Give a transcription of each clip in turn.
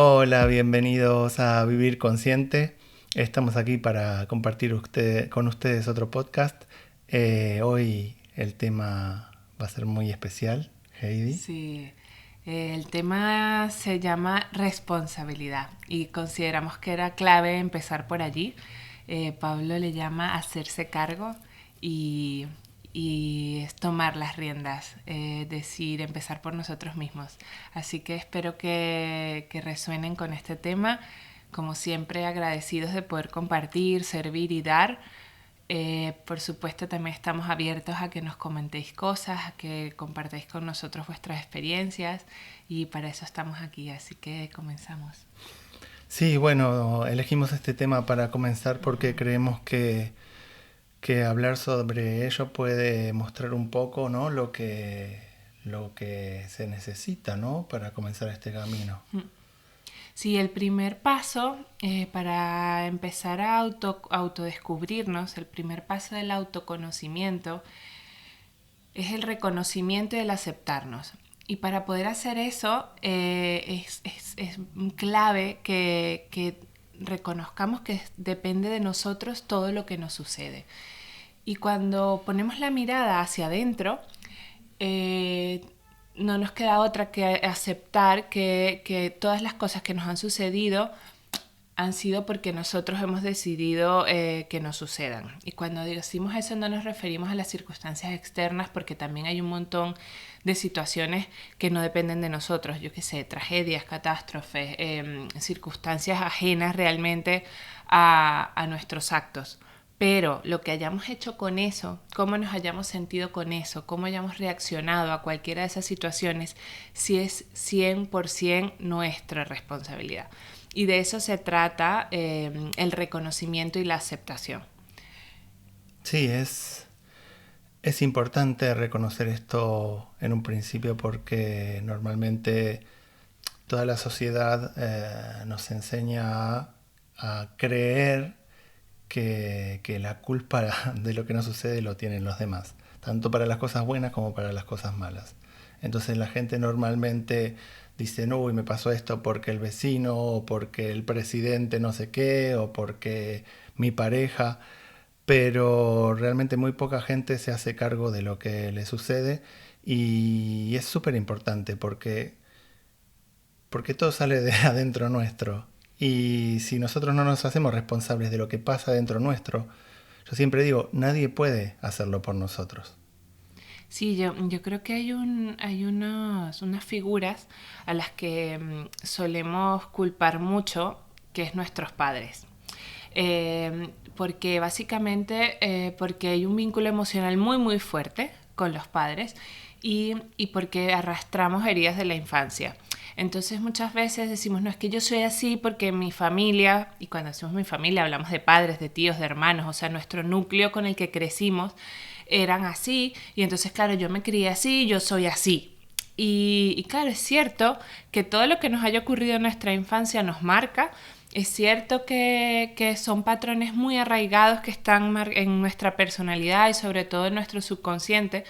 Hola, bienvenidos a Vivir Consciente. Estamos aquí para compartir con ustedes otro podcast. Hoy el tema va a ser muy especial, Heidi. Sí, el tema se llama responsabilidad y consideramos que era clave empezar por allí. Pablo le llama hacerse cargo y, y es tomar las riendas, decir, empezar por nosotros mismos. Así que espero que resuenen con este tema. Como siempre, agradecidos de poder compartir, servir y dar. Por supuesto, también estamos abiertos a que nos comentéis cosas, a que compartáis con nosotros vuestras experiencias y para eso estamos aquí, así que comenzamos. Sí, bueno, elegimos este tema para comenzar porque creemos que hablar sobre ello puede mostrar un poco, ¿no? Lo que se necesita, ¿no? Para comenzar este camino. Sí, el primer paso para empezar a autodescubrirnos, el primer paso del autoconocimiento, es el reconocimiento y el aceptarnos. Y para poder hacer eso es clave que reconozcamos que depende de nosotros todo lo que nos sucede. Y cuando ponemos la mirada hacia adentro, eh, no nos queda otra que aceptar que todas las cosas que nos han sucedido han sido porque nosotros hemos decidido que nos sucedan. Y cuando decimos eso no nos referimos a las circunstancias externas porque también hay un montón de situaciones que no dependen de nosotros. Yo qué sé, tragedias, catástrofes, circunstancias ajenas realmente a nuestros actos. Pero lo que hayamos hecho con eso, cómo nos hayamos sentido con eso, cómo hayamos reaccionado a cualquiera de esas situaciones, sí es 100% nuestra responsabilidad. Y de eso se trata el reconocimiento y la aceptación. Sí, es importante reconocer esto en un principio porque normalmente toda la sociedad nos enseña a creer que la culpa de lo que nos sucede lo tienen los demás, tanto para las cosas buenas como para las cosas malas. Entonces la gente normalmente dice, no, uy, me pasó esto porque el vecino, o porque el presidente no sé qué, o porque mi pareja, pero realmente muy poca gente se hace cargo de lo que le sucede y es súper importante porque todo sale de adentro nuestro. Y si nosotros no nos hacemos responsables de lo que pasa dentro nuestro, yo siempre digo, nadie puede hacerlo por nosotros. Sí, yo creo que hay unas figuras a las que solemos culpar mucho, que es nuestros padres. Porque básicamente porque hay un vínculo emocional muy muy fuerte con los padres y porque arrastramos heridas de la infancia. Entonces muchas veces decimos, no, es que yo soy así porque mi familia, y cuando decimos mi familia hablamos de padres, de tíos, de hermanos, o sea, nuestro núcleo con el que crecimos eran así, y entonces claro, yo me crié así, yo soy así. Y claro, es cierto que todo lo que nos haya ocurrido en nuestra infancia nos marca. Es cierto que son patrones muy arraigados que están en nuestra personalidad y sobre todo en nuestro subconsciente,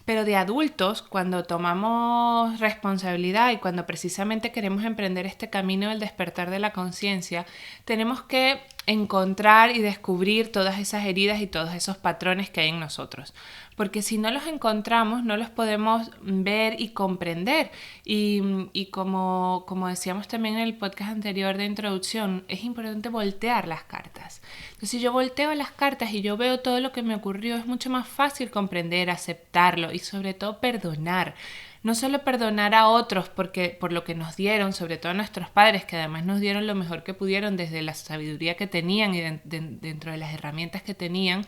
pero de adultos, cuando tomamos responsabilidad y cuando precisamente queremos emprender este camino del despertar de la conciencia, tenemos que encontrar y descubrir todas esas heridas y todos esos patrones que hay en nosotros. Porque si no los encontramos, no los podemos ver y comprender. Y como decíamos también en el podcast anterior de introducción, es importante voltear las cartas. Entonces, si yo volteo las cartas y yo veo todo lo que me ocurrió, es mucho más fácil comprender, aceptarlo y sobre todo perdonar. No solo perdonar a otros por lo que nos dieron, sobre todo a nuestros padres, que además nos dieron lo mejor que pudieron desde la sabiduría que tenían y dentro de las herramientas que tenían,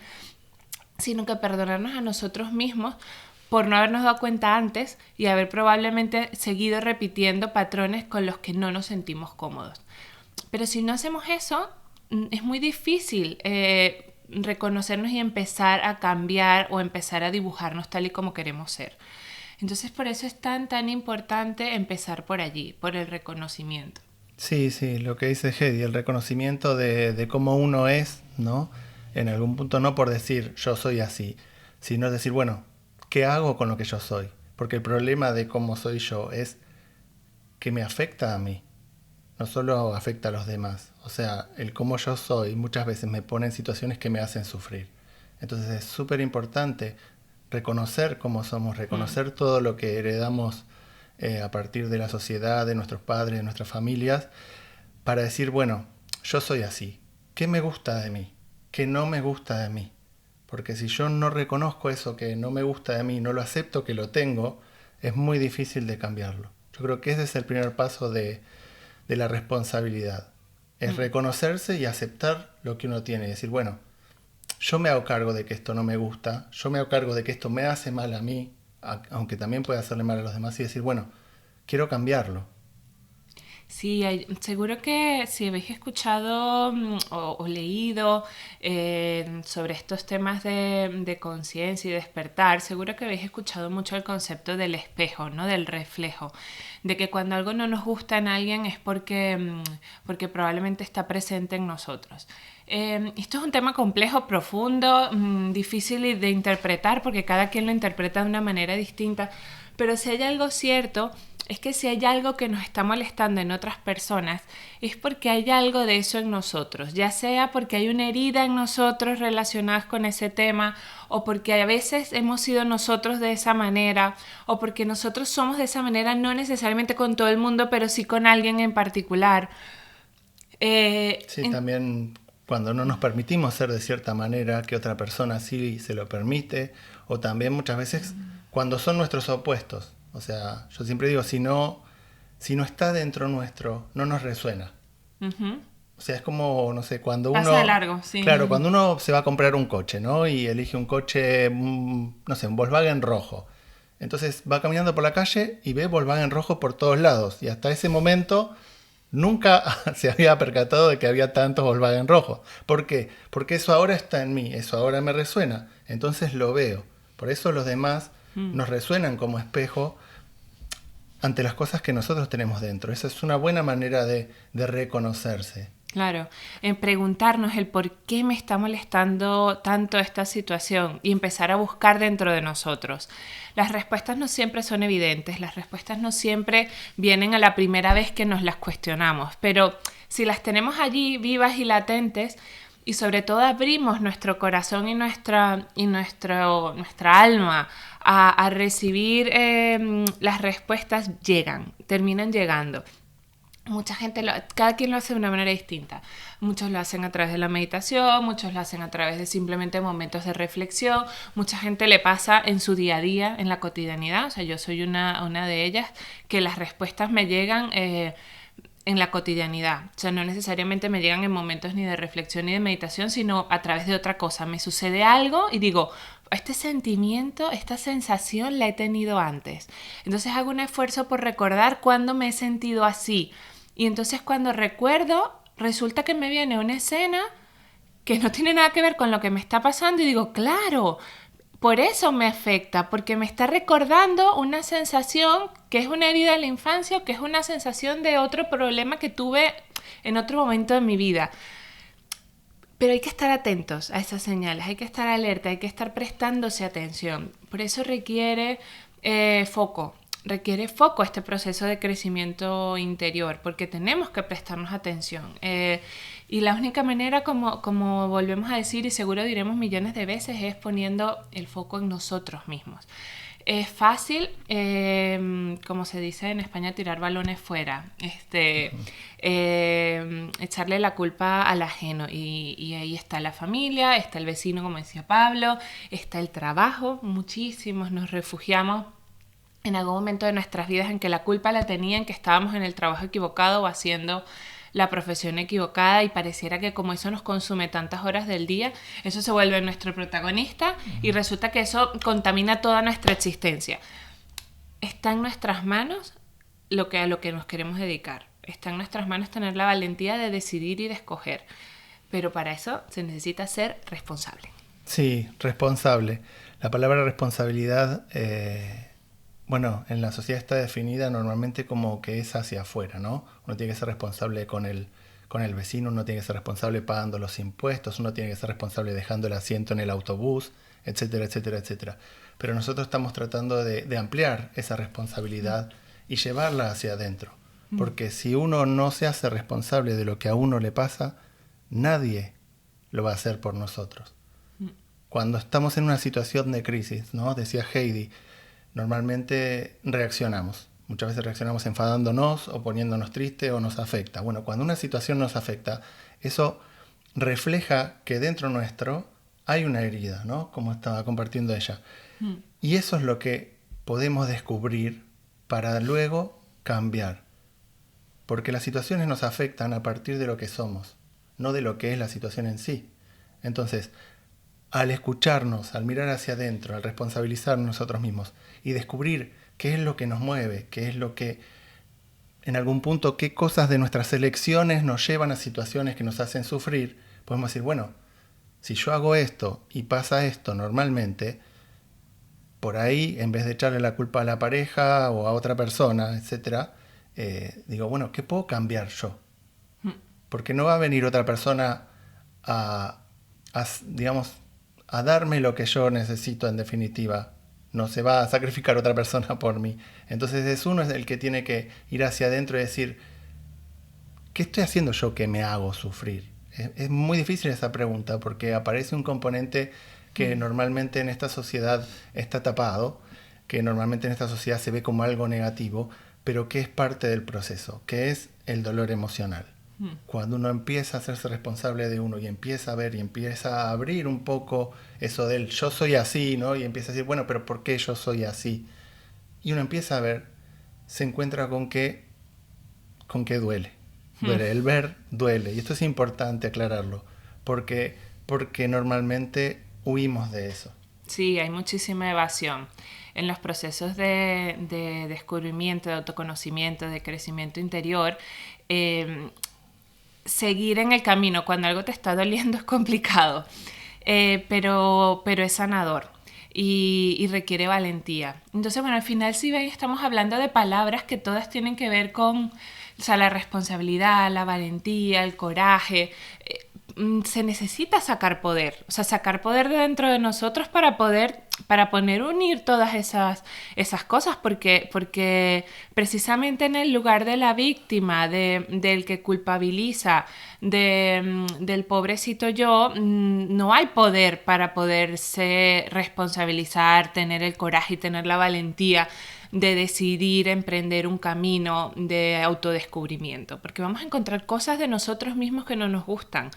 sino que perdonarnos a nosotros mismos por no habernos dado cuenta antes y haber probablemente seguido repitiendo patrones con los que no nos sentimos cómodos. Pero si no hacemos eso, es muy difícil reconocernos y empezar a cambiar o empezar a dibujarnos tal y como queremos ser. Entonces por eso es tan importante empezar por allí, por el reconocimiento. Sí, sí, lo que dice Hedy, el reconocimiento de cómo uno es, ¿no? En algún punto no por decir yo soy así, sino decir, bueno, ¿qué hago con lo que yo soy? Porque el problema de cómo soy yo es que me afecta a mí. no solo afecta a los demás. O sea, el cómo yo soy muchas veces me pone en situaciones que me hacen sufrir. Entonces es súper importante reconocer cómo somos, reconocer todo lo que heredamos a partir de la sociedad, de nuestros padres, de nuestras familias, para decir, bueno, yo soy así. ¿Qué me gusta de mí? ¿Qué no me gusta de mí? Porque si yo no reconozco eso que no me gusta de mí, no lo acepto que lo tengo, es muy difícil de cambiarlo. Yo creo que ese es el primer paso de la responsabilidad. Es reconocerse y aceptar lo que uno tiene. Y decir, bueno, yo me hago cargo de que esto no me gusta, yo me hago cargo de que esto me hace mal a mí, aunque también puede hacerle mal a los demás, y decir, bueno, quiero cambiarlo. Sí, seguro que si habéis escuchado o leído sobre estos temas de conciencia y despertar, seguro que habéis escuchado mucho el concepto del espejo, ¿no? Del reflejo, de que cuando algo no nos gusta en alguien es porque probablemente está presente en nosotros. Esto es un tema complejo, profundo, difícil de interpretar porque cada quien lo interpreta de una manera distinta, pero si hay algo cierto es que si hay algo que nos está molestando en otras personas, es porque hay algo de eso en nosotros, ya sea porque hay una herida en nosotros relacionada con ese tema, o porque a veces hemos sido nosotros de esa manera, o porque nosotros somos de esa manera, no necesariamente con todo el mundo, pero sí con alguien en particular. Sí, también cuando no nos permitimos ser de cierta manera, que otra persona sí se lo permite, o también muchas veces cuando son nuestros opuestos. O sea, yo siempre digo, si no está dentro nuestro, no nos resuena. Uh-huh. O sea, es como, no sé, cuando Pasa de uno... largo, sí. Claro, cuando uno se va a comprar un coche, ¿no? Y elige un coche, no sé, un Volkswagen rojo. Entonces va caminando por la calle y ve Volkswagen rojo por todos lados. Y hasta ese momento nunca se había percatado de que había tantos Volkswagen rojos. ¿Por qué? Porque eso ahora está en mí, eso ahora me resuena. Entonces lo veo. Por eso los demás nos resuenan como espejo ante las cosas que nosotros tenemos dentro. Esa es una buena manera de reconocerse. Claro, en preguntarnos el por qué me está molestando tanto esta situación y empezar a buscar dentro de nosotros. Las respuestas no siempre son evidentes, las respuestas no siempre vienen a la primera vez que nos las cuestionamos, pero si las tenemos allí vivas y latentes, y sobre todo abrimos nuestro corazón y nuestra alma a recibir las respuestas, terminan llegando. Mucha gente, cada quien lo hace de una manera distinta. Muchos lo hacen a través de la meditación, muchos lo hacen a través de simplemente momentos de reflexión. Mucha gente le pasa en su día a día, en la cotidianidad. O sea, yo soy una de ellas, que las respuestas me llegan en la cotidianidad. O sea, no necesariamente me llegan en momentos ni de reflexión ni de meditación, sino a través de otra cosa. Me sucede algo y digo, este sentimiento, esta sensación la he tenido antes. Entonces hago un esfuerzo por recordar cuándo me he sentido así. Y entonces cuando recuerdo, resulta que me viene una escena que no tiene nada que ver con lo que me está pasando y digo, claro, por eso me afecta, porque me está recordando una sensación que es una herida de la infancia, que es una sensación de otro problema que tuve en otro momento de mi vida. Pero hay que estar atentos a esas señales, hay que estar alerta, hay que estar prestándose atención. Por eso requiere foco este proceso de crecimiento interior, porque tenemos que prestarnos atención. Y la única manera, como volvemos a decir y seguro diremos millones de veces, es poniendo el foco en nosotros mismos. Es fácil, como se dice en España, tirar balones fuera, echarle la culpa al ajeno. Y ahí está la familia, está el vecino, como decía Pablo, está el trabajo. Muchísimos nos refugiamos en algún momento de nuestras vidas en que la culpa la tenían, que estábamos en el trabajo equivocado o haciendo la profesión equivocada, y pareciera que como eso nos consume tantas horas del día, eso se vuelve nuestro protagonista y resulta que eso contamina toda nuestra existencia. Está en nuestras manos a lo que nos queremos dedicar. Está en nuestras manos tener la valentía de decidir y de escoger. Pero para eso se necesita ser responsable. Sí, responsable. La palabra responsabilidad, bueno, en la sociedad está definida normalmente como que es hacia afuera, ¿no? Uno tiene que ser responsable con el vecino, uno tiene que ser responsable pagando los impuestos, uno tiene que ser responsable dejando el asiento en el autobús, etcétera, etcétera, etcétera. Pero nosotros estamos tratando de ampliar esa responsabilidad y llevarla hacia adentro. Porque si uno no se hace responsable de lo que a uno le pasa, nadie lo va a hacer por nosotros. Cuando estamos en una situación de crisis, ¿no? Decía Heidi, normalmente reaccionamos. Muchas veces reaccionamos enfadándonos o poniéndonos tristes o nos afecta. Bueno, cuando una situación nos afecta, eso refleja que dentro nuestro hay una herida, ¿no? Como estaba compartiendo ella. Y eso es lo que podemos descubrir para luego cambiar. Porque las situaciones nos afectan a partir de lo que somos, no de lo que es la situación en sí. Entonces, al escucharnos, al mirar hacia adentro, al responsabilizarnos nosotros mismos y descubrir qué es lo que nos mueve, qué es lo que, en algún punto, qué cosas de nuestras elecciones nos llevan a situaciones que nos hacen sufrir, podemos decir, bueno, si yo hago esto y pasa esto normalmente, por ahí, en vez de echarle la culpa a la pareja o a otra persona, etcétera, digo, bueno, ¿qué puedo cambiar yo? Porque no va a venir otra persona digamos, a darme lo que yo necesito en definitiva. No se va a sacrificar otra persona por mí. Entonces es uno el que tiene que ir hacia adentro y decir, ¿qué estoy haciendo yo que me hago sufrir? Es muy difícil esa pregunta porque aparece un componente que normalmente en esta sociedad está tapado, que normalmente en esta sociedad se ve como algo negativo, pero que es parte del proceso, que es el dolor emocional. Cuando uno empieza a hacerse responsable de uno y empieza a ver y empieza a abrir un poco eso del yo soy así, ¿no? Y empieza a decir, bueno, pero ¿por qué yo soy así? Y uno empieza a ver, se encuentra con que duele. Duele, el ver duele. Y esto es importante aclararlo, porque normalmente huimos de eso. Sí, hay muchísima evasión. En los procesos de descubrimiento, de autoconocimiento, de crecimiento interior, seguir en el camino cuando algo te está doliendo es complicado, pero es sanador y requiere valentía. Entonces, bueno, al final, si ven, estamos hablando de palabras que todas tienen que ver con, o sea, la responsabilidad, la valentía, el coraje. Se necesita sacar poder, o sea, sacar poder de dentro de nosotros para poder unir todas esas cosas, porque precisamente en el lugar de la víctima, del que culpabiliza, del pobrecito yo, no hay poder para poderse responsabilizar, tener el coraje y tener la valentía de decidir emprender un camino de autodescubrimiento, porque vamos a encontrar cosas de nosotros mismos que no nos gustan,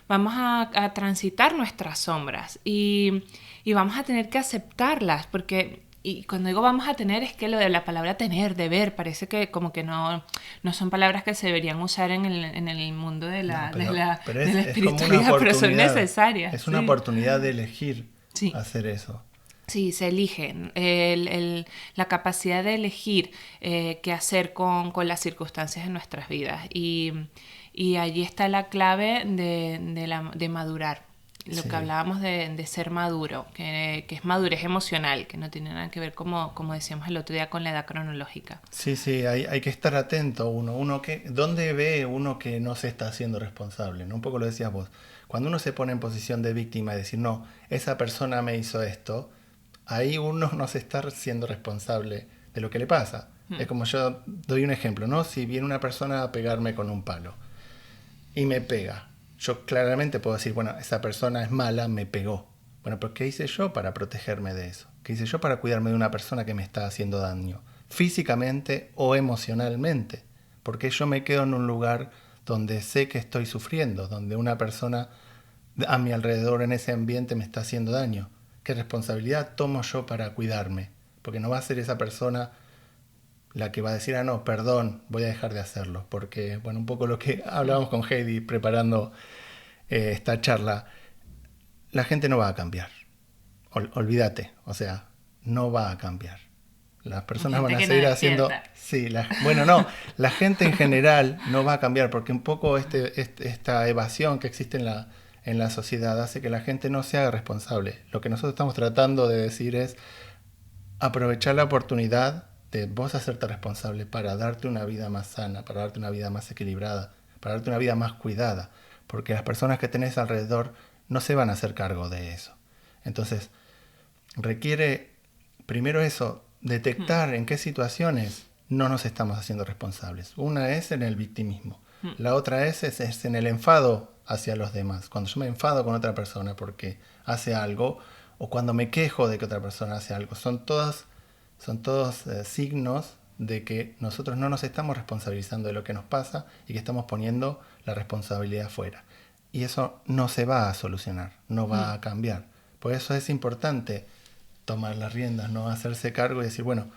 vamos a transitar nuestras sombras y vamos a tener que aceptarlas, porque, y cuando digo vamos a tener, es que lo de la palabra tener, deber, parece que como que no son palabras que se deberían usar en el mundo de la espiritualidad, pero son necesarias. Es una oportunidad de elegir hacer eso. Sí, se eligen, la capacidad de elegir qué hacer con las circunstancias de nuestras vidas. Y allí está la clave de madurar. Lo que hablábamos de ser maduro, que es madurez emocional, que no tiene nada que ver, como decíamos el otro día, con la edad cronológica. Sí, hay que estar atento ¿dónde ve uno que no se está haciendo responsable? ¿No? Un poco lo decías vos. Cuando uno se pone en posición de víctima y decir, no, esa persona me hizo esto, ahí uno no se está siendo responsable de lo que le pasa. Es como yo doy un ejemplo, ¿no? Si viene una persona a pegarme con un palo y me pega, yo claramente puedo decir, bueno, esa persona es mala, me pegó. Bueno, pero ¿qué hice yo para protegerme de eso? ¿Qué hice yo para cuidarme de una persona que me está haciendo daño? Físicamente o emocionalmente. Porque yo me quedo en un lugar donde sé que estoy sufriendo, donde una persona a mi alrededor en ese ambiente me está haciendo daño. ¿Qué responsabilidad tomo yo para cuidarme? Porque no va a ser esa persona la que va a decir, no, perdón, voy a dejar de hacerlo. Porque, bueno, un poco lo que hablábamos con Heidi preparando esta charla, la gente no va a cambiar. Olvídate, o sea, no va a cambiar. Las personas van a seguir haciendo... Sí, la gente en general no va a cambiar porque un poco esta evasión que existe en la sociedad hace que la gente no se haga responsable. Lo que nosotros estamos tratando de decir es aprovechar la oportunidad de vos hacerte responsable para darte una vida más sana, para darte una vida más equilibrada, para darte una vida más cuidada, porque las personas que tenés alrededor no se van a hacer cargo de eso. Entonces, requiere primero eso, detectar en qué situaciones no nos estamos haciendo responsables. Una es en el victimismo. La otra es en el enfado hacia los demás. Cuando yo me enfado con otra persona porque hace algo, o cuando me quejo de que otra persona hace algo. Son todos signos de que nosotros no nos estamos responsabilizando de lo que nos pasa y que estamos poniendo la responsabilidad fuera. Y eso no se va a solucionar, no va a cambiar. Por eso es importante tomar las riendas, no hacerse cargo y decir, bueno,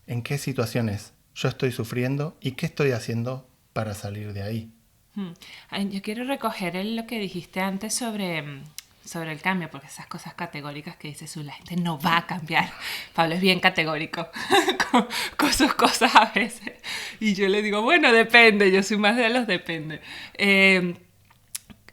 ¿en qué situaciones yo estoy sufriendo y qué estoy haciendo para salir de ahí? Yo quiero recoger lo que dijiste antes sobre el cambio, porque esas cosas categóricas que dice la gente no va a cambiar. Pablo es bien categórico con sus cosas a veces. Y yo le digo, bueno, depende, yo soy más de los depende.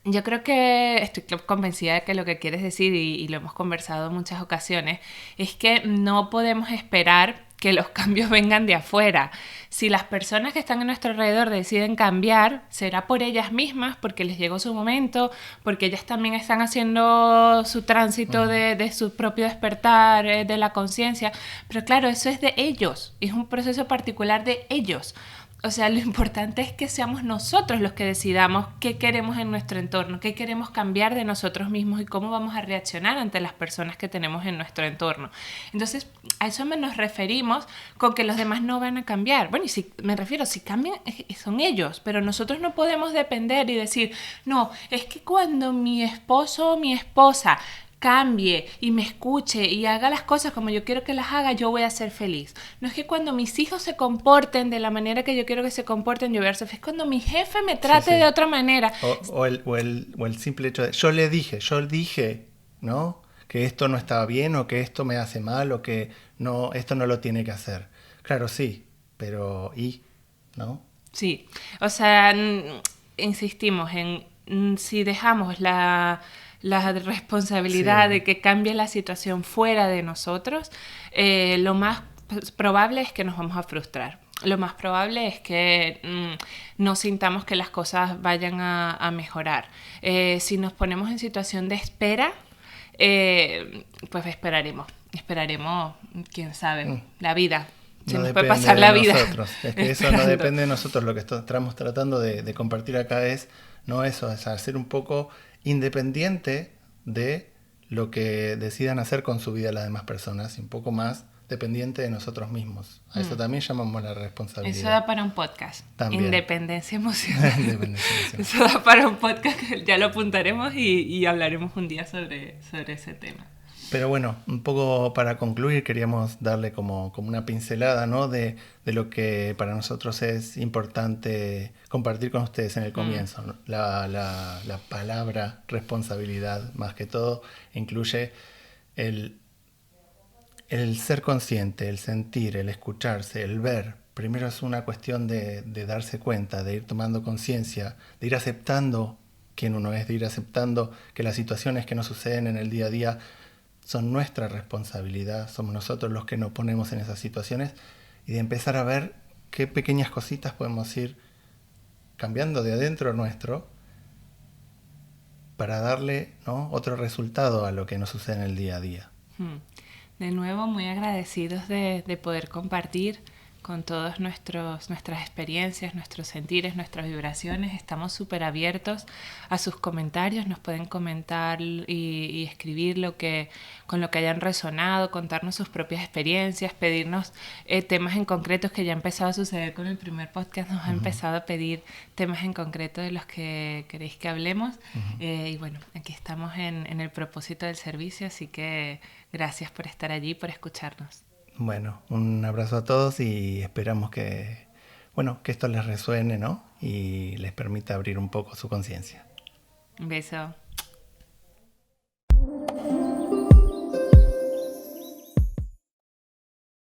Yo creo que estoy convencida de que lo que quieres decir, y lo hemos conversado en muchas ocasiones, es que no podemos esperar que los cambios vengan de afuera. Si las personas que están a nuestro alrededor deciden cambiar, será por ellas mismas, porque les llegó su momento, porque ellas también están haciendo su tránsito de su propio despertar, de la conciencia. Pero claro, eso es de ellos, es un proceso particular de ellos. O sea, lo importante es que seamos nosotros los que decidamos qué queremos en nuestro entorno, qué queremos cambiar de nosotros mismos y cómo vamos a reaccionar ante las personas que tenemos en nuestro entorno. Entonces, a eso nos referimos con que los demás no van a cambiar. Bueno, y si me refiero, si cambian, son ellos, pero nosotros no podemos depender y decir, no, es que cuando mi esposo o mi esposa cambie y me escuche y haga las cosas como yo quiero que las haga, yo voy a ser feliz. No es que cuando mis hijos se comporten de la manera que yo quiero que se comporten, yo voy a ser feliz. Cuando mi jefe me trate de otra manera. O el simple hecho de, yo dije, ¿no? Que esto no estaba bien, o que esto me hace mal, o que no, esto no lo tiene que hacer. Claro, sí, pero ¿y? ¿No? Sí, o sea, insistimos en si dejamos la responsabilidad de que cambie la situación fuera de nosotros, lo más probable es que nos vamos a frustrar. Lo más probable es que no sintamos que las cosas vayan a mejorar. Si nos ponemos en situación de espera, pues esperaremos, quién sabe, la vida. Se nos puede pasar la vida. Nosotros. Es que eso no depende de nosotros. Lo que estamos tratando de compartir acá es, no eso, es hacer un poco independiente de lo que decidan hacer con su vida las demás personas y un poco más dependiente de nosotros mismos. A eso también llamamos la responsabilidad. Eso da para un podcast. También. Independencia emocional. Eso da para un podcast, ya lo apuntaremos y hablaremos un día sobre ese tema. Pero bueno, un poco para concluir queríamos darle como una pincelada, ¿no? de lo que para nosotros es importante compartir con ustedes en el comienzo, ¿no? La palabra responsabilidad, más que todo, incluye el ser consciente, el sentir, el escucharse, el ver. Primero es una cuestión de darse cuenta, de ir tomando conciencia, de ir aceptando quién uno es, de ir aceptando que las situaciones que nos suceden en el día a día son nuestra responsabilidad, somos nosotros los que nos ponemos en esas situaciones, y de empezar a ver qué pequeñas cositas podemos ir cambiando de adentro nuestro para darle, ¿no?, otro resultado a lo que nos sucede en el día a día. De nuevo, muy agradecidos de poder compartir con todas nuestras experiencias, nuestros sentires, nuestras vibraciones. Estamos súper abiertos a sus comentarios. Nos pueden comentar y escribir con lo que hayan resonado, contarnos sus propias experiencias, pedirnos temas en concretos, que ya ha empezado a suceder con el primer podcast. Nos ha empezado a pedir temas en concreto de los que queréis que hablemos. Y bueno, aquí estamos en el propósito del servicio, así que gracias por estar allí, por escucharnos. Bueno, un abrazo a todos y esperamos que esto les resuene, ¿no? Y les permita abrir un poco su conciencia. Un beso.